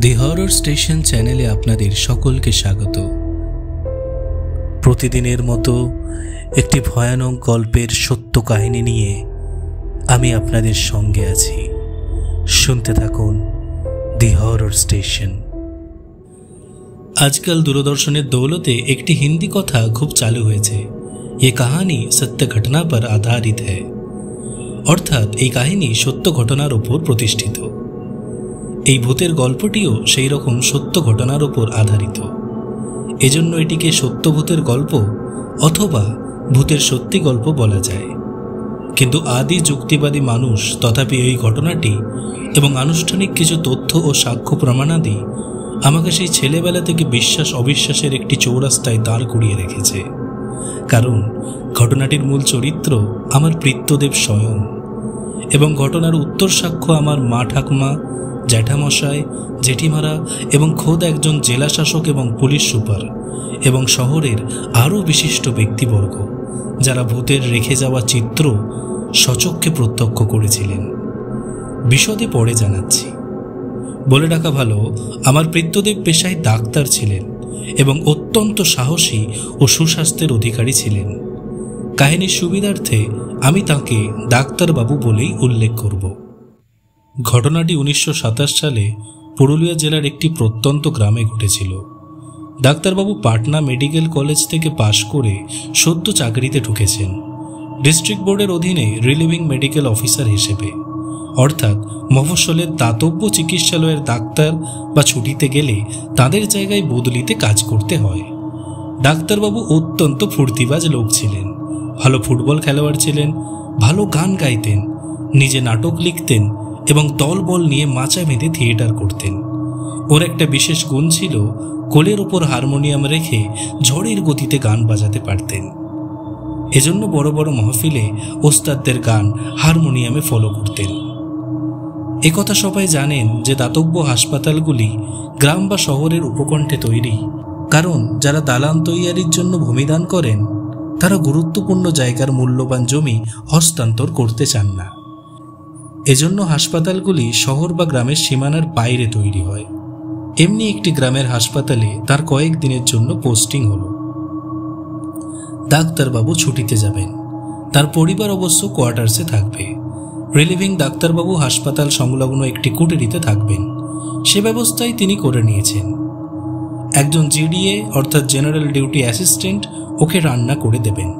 দি horror station চ্যানেলে আপনাদের সকলকে স্বাগত। প্রতিদিনের মতো একটি ভয়ানক গল্পের সত্য কাহিনী নিয়ে আমি আপনাদের সঙ্গে আছি। শুনতে থাকুন দি হরর স্টেশন। আজকাল দূরদর্শনের দৌলতে একটি হিন্দি কথা খুব চালু হয়েছে, ये कहानी सत्य घटना पर आधारित है। অর্থাৎ এই কাহিনী সত্য ঘটনার উপর প্রতিষ্ঠিত। এই ভূতের গল্পটিও সেই রকম সত্য ঘটনার উপর আধারিত। এজন্য এটিকে সত্য ভূতের গল্প অথবা ভূতের সত্যি গল্প বলা যায়। কিন্তু আদি যুক্তিবাদী মানুষ তথাপি এই ঘটনাটি এবং আনুষ্ঠানিক কিছু তথ্য ও সাক্ষ্য প্রমাণাদি আমাকে সেই ছেলেবেলা থেকে বিশ্বাস অবিশ্বাসের একটি চৌরাস্তায় দাঁড় করিয়ে রেখেছে। কারণ ঘটনাটির মূল চরিত্র আমার পিতৃদেব স্বয়ং, এবং ঘটনার উত্তর সাক্ষ্য আমার মা ঠাকুমা, জ্যাঠামশাই, জেঠিমারা এবং খোদ একজন জেলা শাসক এবং পুলিশ সুপার এবং শহরের আরও বিশিষ্ট ব্যক্তিবর্গ, যারা ভূতের রেখে যাওয়া চিত্র সচক্ষে প্রত্যক্ষ করেছিলেন। বিশদে পরে জানাচ্ছি। বলে রাখা ভালো, আমার পিতৃদেব পেশায় ডাক্তার ছিলেন এবং অত্যন্ত সাহসী ও সুস্বাস্থ্যের অধিকারী ছিলেন। কাহিনীর সুবিধার্থে আমি তাঁকে ডাক্তারবাবু বলেই উল্লেখ করব। ঘটনাটি 1927 সালে পুরুলিয়া জেলার একটি প্রত্যন্ত গ্রামে ঘটেছিল। ডাক্তারবাবু পাটনা মেডিকেল কলেজ থেকে পাশ করে সদ্য চাকরিতে ঢুকেছেন, ডিস্ট্রিক্ট বোর্ডের অধীনে রিলিভিং মেডিকেল অফিসার হিসেবে। অর্থাৎ মফস্বলের দাতব্য চিকিৎসালয়ের ডাক্তার বা ছুটিতে গেলে তাদের জায়গায় বদলিতে কাজ করতে হয়। ডাক্তারবাবু অত্যন্ত ফুর্তিবাজ লোক ছিলেন, ভালো ফুটবল খেলোয়াড় ছিলেন, ভালো গান গাইতেন, নিজে নাটক লিখতেন এবং দলবল নিয়ে মাচা বেঁধে থিয়েটার করতেন। ওর একটা বিশেষ গুণ ছিল, কোলের ওপর হারমোনিয়াম রেখে ঝড়ের গতিতে গান বাজাতে পারতেন। এজন্য বড় বড় মাহফিলে ওস্তাদদের গান হারমোনিয়ামে ফলো করতেন। একথা সবাই জানেন যে দাতব্য হাসপাতালগুলি গ্রাম বা শহরের উপকণ্ঠে তৈরি, কারণ যারা দালান তৈয়ারির জন্য ভূমিদান করেন তারা গুরুত্বপূর্ণ জায়গার মূল্যবান জমি হস্তান্তর করতে চান না। এজন্য হাসপাতালগুলি শহর বা গ্রামের সীমানার বাইরে তৈরি হয়। এমনি একটি গ্রামের হাসপাতালে তার কয়েক দিনের জন্য পোস্টিং হলো। ডাক্তারবাবু ছুটিতে যাবেন, তার পরিবার অবশ্য কোয়ার্টার্সে থাকবে। রিলিভিং ডাক্তারবাবু হাসপাতাল সংলগ্ন একটি কুটিরিতে থাকবেন, সে ব্যবস্থাই তিনি করে নিয়েছেন। একজন জিডিএ অর্থাৎ জেনারেল ডিউটি অ্যাসিস্ট্যান্ট ওকে রান্না করে দেবেন।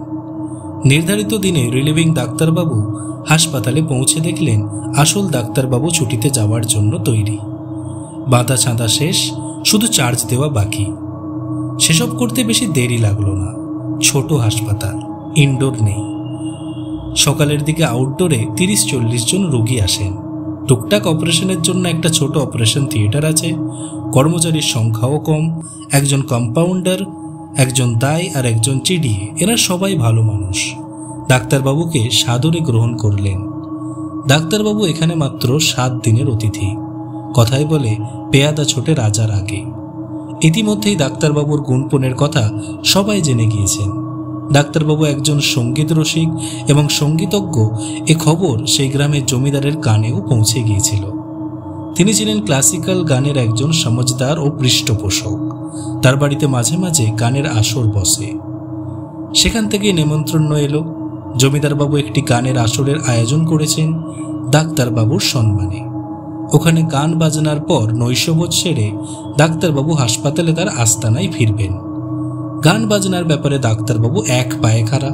নির্ধারিত দিনে রিলিভিং ডাক্তারবাবু হাসপাতালে পৌঁছে দেখলেন আসল ডাক্তারবাবু ছুটিতে যাওয়ার জন্য তৈরি। বাঁধা ছাঁদা শেষ, শুধু চার্জ দেওয়া বাকি। সেসব করতে বেশি দেরি লাগলো না। ছোট হাসপাতাল, ইনডোর নেই। সকালের দিকে আউটডোরে 30-40 জন রোগী আসেন। টুকটাক অপারেশনের জন্য একটা ছোট অপারেশন থিয়েটার আছে। কর্মচারীর সংখ্যাও কম, একজন কম্পাউন্ডার, একজন দায় আর একজন চিডিএ। এরা সবাই ভালো মানুষ। ডাক্তারবাবুকে সাদরে গ্রহণ করলেন। ডাক্তারবাবু এখানে মাত্র 7 দিনের অতিথি। কথায় বলে পেয়াদা ছোটে রাজার আগে। ইতিমধ্যেই ডাক্তারবাবুর গুণপনের কথা সবাই জেনে গিয়েছেন। ডাক্তারবাবু একজন সঙ্গীত রসিক এবং সঙ্গীতজ্ঞ, এ খবর সেই গ্রামের জমিদারের কানেও পৌঁছে গিয়েছিল। তিনি ছিলেন ক্লাসিক্যাল গানের একজন সমজদার ও পৃষ্ঠপোষক। তার বাড়িতে মাঝে মাঝে গানের আসর বসে। সেখান থেকে নেমন্ত্রণ এলো। জমিদারবাবু একটি গানের আসরের আয়োজন করেছেন ডাক্তারবাবুর সম্মানে। ওখানে গান বাজনার পর নৈশভোজ সেরে ডাক্তারবাবু হাসপাতালে তার আস্তানায় ফিরবেন। গান বাজনার ব্যাপারে ডাক্তারবাবু এক পায়ে খাড়া।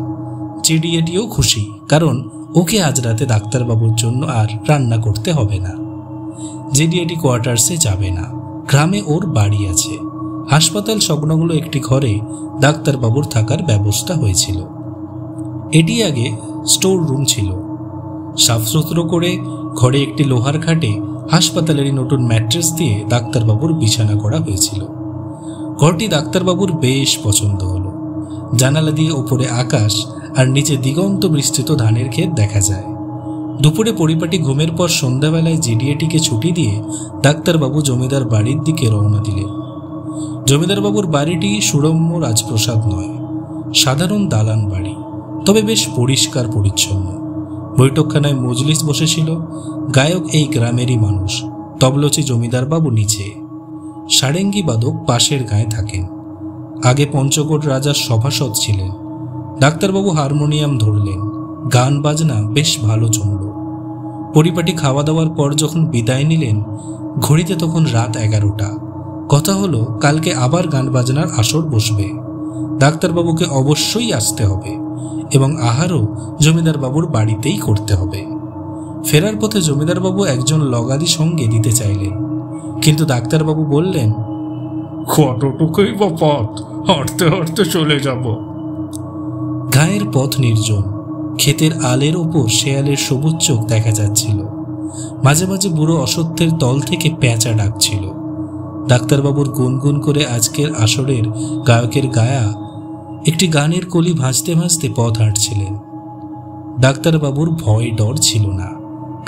চিডিএটিও খুশি, কারণ ওকে আজ রাতে ডাক্তারবাবুর জন্য আর রান্না করতে হবে না। জিডিএটি কোয়ার্টার্সে যাবে না, গ্রামে ওর বাড়ি আছে। হাসপাতাল সংলগ্ন একটি ঘরে ডাক্তারবাবুর থাকার ব্যবস্থা হয়েছিল। এটি আগে স্টোর রুম ছিল। সাফসুতরো করে ঘরে একটি লোহার খাটে হাসপাতালেরই নতুন ম্যাট্রেস দিয়ে ডাক্তারবাবুর বিছানা করা হয়েছিল। ঘরটি ডাক্তারবাবুর বেশ পছন্দ হলো। জানালা দিয়ে উপরে আকাশ আর নিচে দিগন্ত বিস্তৃত ধানের ক্ষেত দেখা যায়। দুপুরে পরিপাটি ঘুমের পর সন্ধ্যাবেলায় জিডিএটিকে ছুটি দিয়ে ডাক্তারবাবু জমিদার বাড়ির দিকে রওনা দিলেন। জমিদারবাবুর বাড়িটি সুরম্য রাজপ্রসাদ নয়, সাধারণ দালান বাড়ি, তবে বেশ পরিষ্কার পরিচ্ছন্ন। বৈঠকখানায় মজলিস বসেছিল। গায়ক এই গ্রামেরই মানুষ, তবলচি জমিদারবাবু নিচে। সারেঙ্গি বাদক পাশের গায়ে থাকেন। আগে পঞ্চকোট রাজার সভাসদ ছিলেন। ডাক্তারবাবু হারমোনিয়াম ধরলেন, গান বাজনা বেশ ভালো জমল। পরিপাটি খাওয়া দাওয়ার পর যখন বিদায় নিলেন, ঘড়িতে তখন রাত 11টা। কথা হলো কালকে আবার গান বাজনার আসর বসবে। ডাক্তারবাবুকে অবশ্যই আসতে হবে এবং আহারও জমিদার বাবুর বাড়িতেই করতে হবে। ফেরার পথে জমিদারবাবু একজন লগাদি সঙ্গে দিতে চাইলেন, কিন্তু ডাক্তারবাবু বললেন, কতটুকুই বা পথ, হাঁটতে হাঁটতে চলে যাব। গায়ের পথ নির্জন, ক্ষেতের আলের ওপর শেয়ালের সবুজ চোখ দেখা যাচ্ছিল। মাঝে মাঝে বুড়ো অসত্যের তল থেকে পেঁচা ডাকছিল। ডাক্তারবাবুর গুনগুন করে আজকের আসরের গায়কের গায়া একটি গানের কলি ভাঁজতে ভাঁজতে পথ হাঁটছিলেন। ডাক্তারবাবুর ভয় ডর ছিল না,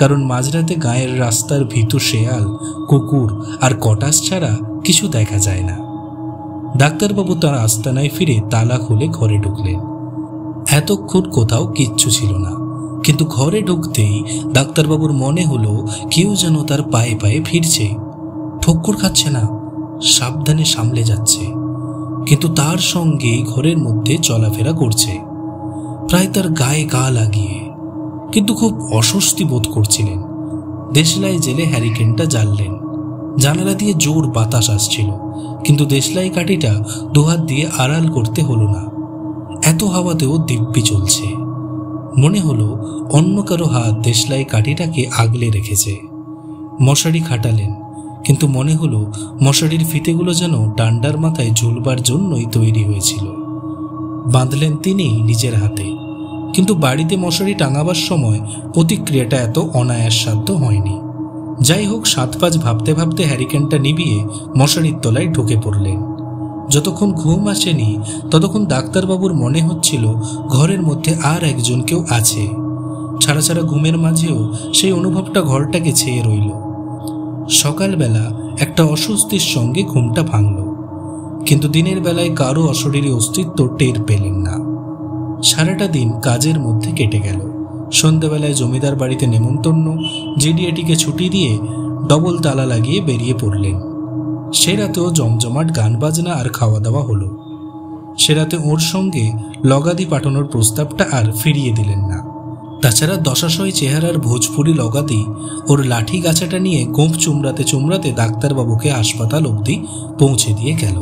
কারণ মাঝরাতে গায়ের রাস্তার ভীতু শেয়াল, কুকুর আর কটাস ছাড়া কিছু দেখা যায় না। ডাক্তারবাবু তার আস্তানায় ফিরে তালা খুলে ঘরে ঢুকলেন। এতক্ষণ কোথাও কিচ্ছু ছিল না, কিন্তু ঘরে ঢুকতেই ডাক্তারবাবুর মনে হলো কেউ যেন তার পায়ে পায়ে ফিরছে। ঠক্কর খাচ্ছে না, সাবধানে সামলে যাচ্ছে, কিন্তু তার সঙ্গে ঘরের মধ্যে চলাফেরা করছে, প্রায় তার গায়ে গা লাগিয়ে। কিন্তু খুব অস্বস্তি বোধ করছিলেন। দেশলাই জেলে হ্যারিকেনটা জ্বাললেন। জানালা দিয়ে জোর বাতাস আসছিল, কিন্তু দেশলাই কাঠিটা দুহাত দিয়ে আড়াল করতে হলো না। এত হাওয়াতেও দিব্যি চলছে। মনে হলো অন্য কারো হাত দেশলাই কাঠিটাকে আগলে রেখেছে। মশারি খাটালেন, কিন্তু মনে হলো মশারির ফিতেগুলো যেন ডান্ডার মাথায় ঝুলবার জন্যই তৈরি হয়েছিল। বাঁধলেন তিনি নিজের হাতে, কিন্তু বাড়িতে মশারি টাঙাবার সময় প্রতিক্রিয়াটা এত অনায়াস সাধ্য হয়নি। যাই হোক, 7-5 ভাবতে ভাবতে হ্যারিকেনটা নিভিয়ে মশারির তলায় ঢুকে পড়লেন। যতক্ষণ ঘুম আসেনি ততক্ষণ ডাক্তারবাবুর মনে হচ্ছিল ঘরের মধ্যে আর একজন কেউ আছে। ছাড়া ছাড়া ঘুমের মাঝেও সেই অনুভবটা ঘরটাকে ছেয়ে রইল। সকালবেলা একটা অস্বস্তির সঙ্গে ঘুমটা ভাঙল, কিন্তু দিনের বেলায় কারো অশরীরী অস্তিত্ব টের পেলেন না। সারাটা দিন কাজের মধ্যে কেটে গেল। সন্ধ্যাবেলায় জমিদার বাড়িতে নেমন্তন্ন, জিডিএটিকে ছুটি দিয়ে ডবল তালা লাগিয়ে বেরিয়ে পড়লেন। সে রাতেও জমজমাট গান বাজনা আর খাওয়া দাওয়া হলো। সে রাতে ওর সঙ্গে লগাদি পাঠানোর প্রস্তাবটা আর ফিরিয়ে দিলেন না। তাছাড়া দশাশয় চেহারার ভোজপুরি লগাদি ওর লাঠি গাছাটা নিয়ে গোঁফ চুমড়াতে চুমড়াতে ডাক্তারবাবুকে হাসপাতাল অবধি পৌঁছে দিয়ে গেল।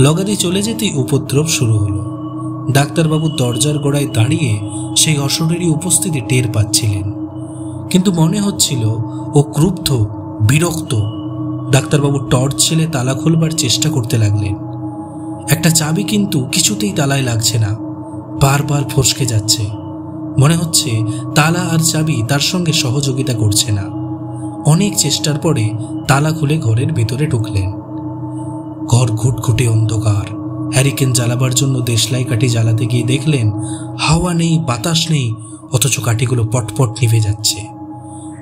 লগাদি চলে যেতেই উপদ্রব শুরু হলো। ডাক্তারবাবু দরজার গোড়ায় দাঁড়িয়ে সেই অশরীরী উপস্থিতি টের পাচ্ছিলেন, কিন্তু মনে হচ্ছিল ও ক্রুব্ধ, বিরক্ত। ডাক্তারবাবু টর্চ ছেলে তালা খুলবার চেষ্টা করতে লাগলেন। একটা চাবি কিন্তু কিছুতেই তালায় লাগছে না, বারবার ফসকে যাচ্ছে। মনে হচ্ছে তালা আর চাবি তার সঙ্গে সহযোগিতা করছে না। অনেক চেষ্টার পরে তালা খুলে ঘরের ভেতরে ঢুকলেন। ঘর ঘুটঘুটে অন্ধকার। হ্যারিকেন জ্বালাবার জন্য দেশলাই কাঠি জ্বালাতে গিয়ে দেখলেন হাওয়া নেই, বাতাস নেই, অথচ কাঠিগুলো পটপট নিভে যাচ্ছে।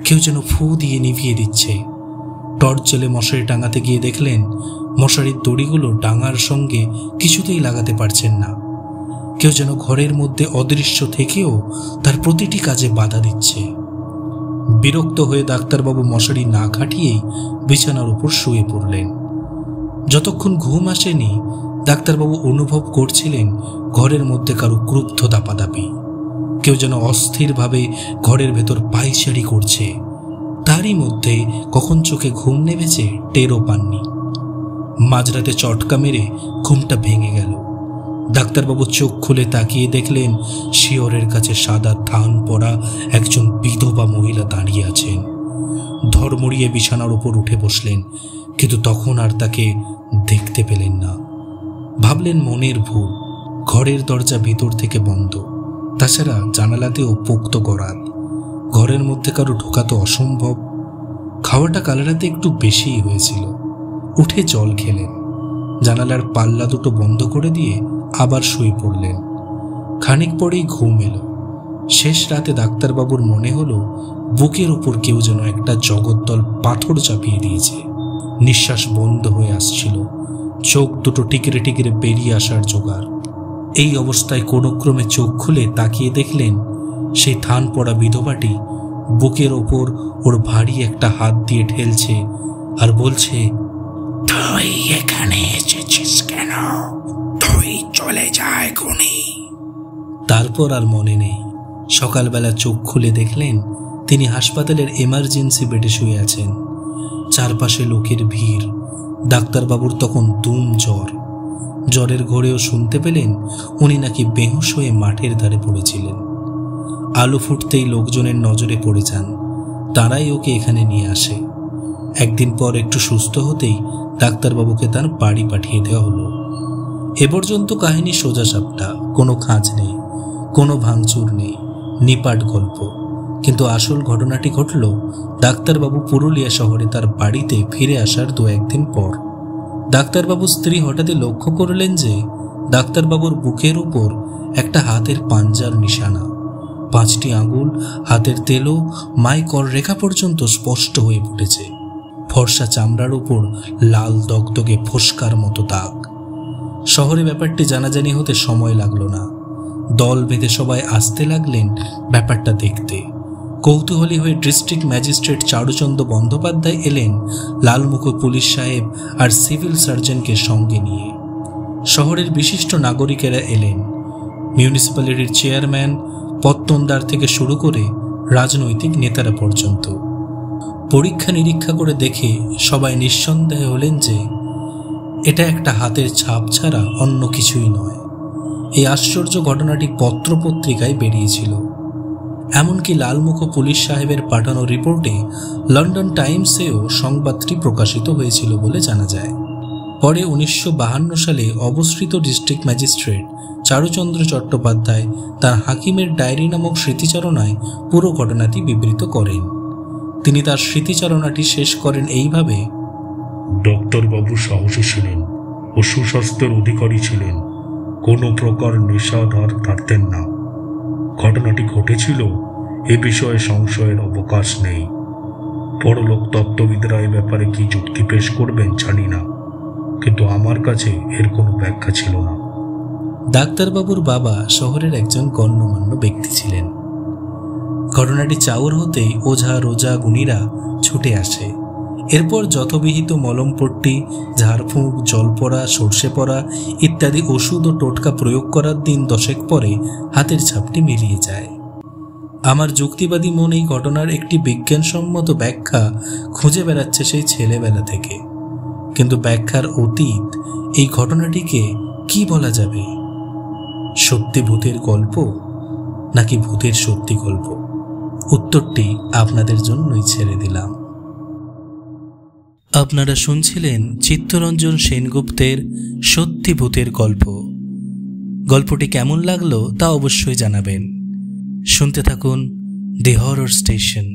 কেউ যেন ফু দিয়ে নিভিয়ে দিচ্ছে। টর্চ জ্বেলে মশারি টাঙাতে গিয়ে দেখলেন মশারির দড়িগুলো ডাঙার সঙ্গে কিছুতেই লাগাতে পারছেন না। কেউ যেন ঘরের মধ্যে অদৃশ্য থেকেও তার প্রতিটি কাজে বাধা দিচ্ছে। বিরক্ত হয়ে ডাক্তারবাবু মশারি না খাটিয়েই বিছানার উপর শুয়ে পড়লেন। যতক্ষণ ঘুম আসেনি ডাক্তারবাবু অনুভব করছিলেন ঘরের মধ্যে কারো ক্রুব্ধ দাপাদাপি। কেউ যেন অস্থিরভাবে ঘরের ভেতর পায়চারি করছে। তারই মধ্যে কখন চোখে ঘুম নেমেছে টেরও পাননি। মাঝরাতে চটকা মেরে ঘুমটা ভেঙে গেল। ডাক্তারবাবু চোখ খুলে তাকিয়ে দেখলেন শিয়রের কাছে সাদা থান পরা একজন বিধবা মহিলা দাঁড়িয়ে আছেন। ধর্মড়িয়ে বিছানার উপর উঠে বসলেন, কিন্তু তখন আর তাকে দেখতে পেলেন না। ভাবলেন মনের ভুল। ঘরের দরজা ভেতর থেকে বন্ধ, তাছাড়া জানালাতেও পোক্ত গরাদ। ঘরের মধ্যে কারো ঢোকা তো অসম্ভব। খাওয়াটা কাল রাতে একটু বেশিই হয়েছিল। উঠে জল খেলেন। জানালার পাল্লা দুটো বন্ধ করে দিয়ে আবার শুয়ে পড়লেন। খানিক পরেই ঘুম এলো। শেষ রাতে ডাক্তারবাবুর মনে হলো বুকের উপর কেউ যেন একটা জগদ্দল পাথর চাপিয়ে দিয়েছে। নিঃশ্বাস বন্ধ হয়ে আসছিল। চোখ দুটো টিকরে টিকরে বেরিয়ে আসার জোগাড়। এই অবস্থায় কোনো ক্রমে চোখ খুলে তাকিয়ে দেখলেন সেই থান পড়া বিধবাটি বুকের ওপর ওর ভারী একটা হাত দিয়ে ঠেলছে আর বলছে, তুই এখানে এসেছিস কেন? তুই চলে যায় এখনই। তারপর আর মনে নেই। সকালবেলা চোখ খুলে দেখলেন তিনি হাসপাতালের এমার্জেন্সি বেডে শুয়ে আছেন। চারপাশে লোকের ভিড়। ডাক্তারবাবুর তখন দুম জ্বর। জ্বরের ঘোরেও শুনতে পেলেন উনি নাকি বেহুশ হয়ে মাঠের ধারে পড়েছিলেন। আলো ফুটতেই লোকজনের নজরে পড়ে যান। তারাই ওকে এখানে নিয়ে আসে। একদিন পর একটু সুস্থ হতেই ডাক্তারবাবুকে তার বাড়ি পাঠিয়ে দেওয়া হলো। এ পর্যন্ত কাহিনী সোজাসাপটা, কোনো খাঁজ নেই, কোনো ভাঙচুর নেই, নিপাট গল্প। কিন্তু আসল ঘটনাটি ঘটল ডাক্তারবাবু পুরুলিয়া শহরে তার বাড়িতে ফিরে আসার 2-1 দিন পর। ডাক্তারবাবুর স্ত্রী হঠাৎই লক্ষ্য করলেন যে ডাক্তারবাবুর বুকের উপর একটা হাতের পাঞ্জার নিশানা। 5টি আঙুল, হাতের তেলো, মাইকর রেখা পর্যন্ত স্পষ্ট হয়ে উঠেছে। ফর্সা চামড়ার উপর লাল দগদগে ফোস্কার মতো দাগ। শহরে ব্যাপারটি জানাজানি হতে সময় লাগলো না। দল বেঁধে সবাই আসতে লাগলেন ব্যাপারটা দেখতে। কৌতূহলী হয়ে ডিস্ট্রিক্ট ম্যাজিস্ট্রেট চারুচন্দ্র বন্দ্যোপাধ্যায় এলেন লালমুখ পুলিশ সাহেব আর সিভিল সার্জনকে সঙ্গে নিয়ে। শহরের বিশিষ্ট নাগরিকেরা এলেন। মিউনিসিপ্যালিটির চেয়ারম্যান, পত্তনদার থেকে শুরু করে রাজনৈতিক নেতারা পর্যন্ত। পরীক্ষা নিরীক্ষা করে দেখে সবাই নিঃসন্দেহে হলেন যে এটা একটা হাতের ছাপ ছাড়া অন্য কিছুই নয়। এই আশ্চর্য ঘটনাটি পত্রপত্রিকায় বেরিয়েছিল। এমনকি লালমুখ পুলিশ সাহেবের পাঠানো রিপোর্টে লন্ডন টাইমসেও সংবাদটি প্রকাশিত হয়েছিল বলে জানা যায়। পরে 1952 সালে অবস্থিত ডিস্ট্রিক্ট ম্যাজিস্ট্রেট চারুচন্দ্র চট্টোপাধ্যায় তার হাকিমের ডায়েরি নামক স্মৃতিচারণায় পুরো ঘটনাটি বিবৃত করেন। তিনি তার স্মৃতিচারণাটি শেষ করেন এইভাবে: ডাক্তারবাবু সাহসী ছিলেন ও সুস্বাস্থ্যের অধিকারী ছিলেন। কোনো প্রকার নেশাধার থাকতেন না। ঘটনাটি ঘটেছিল এ বিষয়ে সংশয়ের অবকাশ নেই। বড়লোক তত্ত্ববিদরা এ ব্যাপারে কি যুক্তি পেশ করবেন জানি না, কিন্তু আমার কাছে এর কোনো ব্যাখ্যা ছিল না। ডাক্তারবাবুর বাবা শহরের একজন গণ্যমান্য ব্যক্তি ছিলেন। ঘটনাটি চাউর হতেই ওঝা, রোজা, গুণীরা ছুটে আসে। এরপর যথবিহিত মলমপট্টি, ঝাড়ফুঁক, জলপড়া, সর্ষে পড়া ইত্যাদি ওষুধ ও টোটকা প্রয়োগ করার দিন 10 পরে হাতের ছাপটি মিলিয়ে যায়। আমার যুক্তিবাদী মন এই ঘটনার একটি বিজ্ঞানসম্মত ব্যাখ্যা খুঁজে বেড়াচ্ছে সেই ছেলেবেলা থেকে। কিন্তু ব্যাখ্যার অতীত এই ঘটনাটিকে কি বলা যাবে? সত্যি ভূতের গল্প নাকি ভূতের সত্যি গল্প? উত্তরটি আপনাদের জন্যই ছেড়ে দিলাম। আপনারা শুনছিলেন চিত্তরঞ্জন সেনগুপ্তের সত্যি ভূতের গল্প। গল্পটি কেমন লাগলো তা অবশ্যই জানাবেন। শুনতে থাকুন দি হরর স্টেশন।